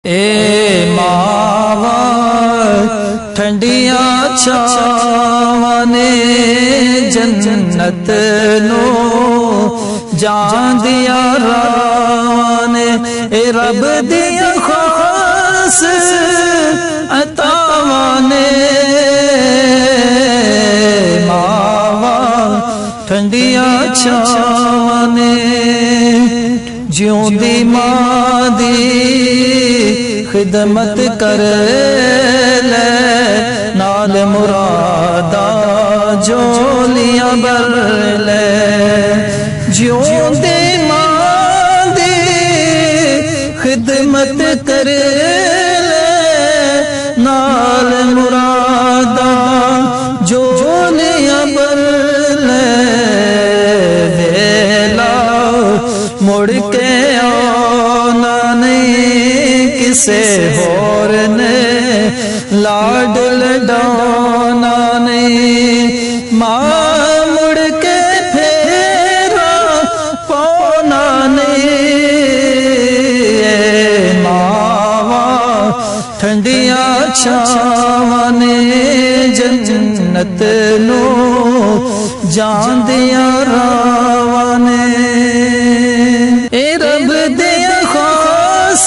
ए मावा ठंडिया छावने जन्नत नो जान दिया राने ए रब दिया खास अतावाने मावा ठंडिया छावने ज्योंदी मां दी खिदमत कर ले नाल मुरादा जोलियां बर ले ज्योंदी मां दी खिदमत कर ले नाल मुरादा जोलियां बर ले वेला मुड़ के आना नहीं किसे होर ने लाड लडाना नहीं मां मुड़ के फेरा पौना नहीं मावा ठंडिया छावने जन्नत नो जान दिया रावने ए रब दिया खास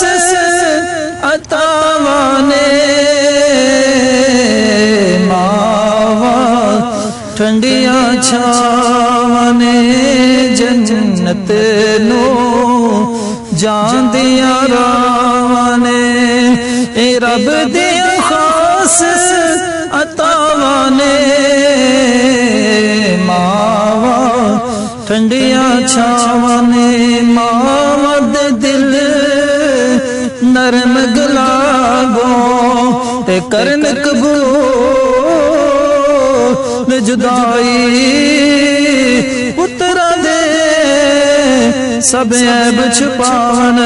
अतावाने मावा ठंडिया छावने जन्नत नो जान दिया रावने ए रब दिया खास अतावाने मावा ठंडिया छावने मावद दिल नरम गुलाबो ते करन कबूल जुदाई पुत्रा दे सब ऐब छुपावन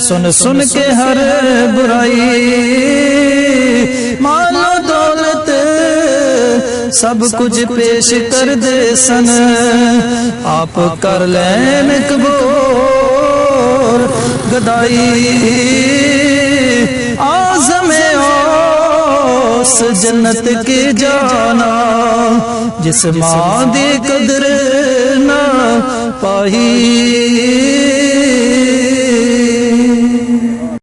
सुन सुन के हर बुराई मालो दौलत सब कुछ पेश कर दे सन आप कर लेन कबूल गदाई आज़मे ओस जन्नत के जाना जिस मां दी कदर ना पाई।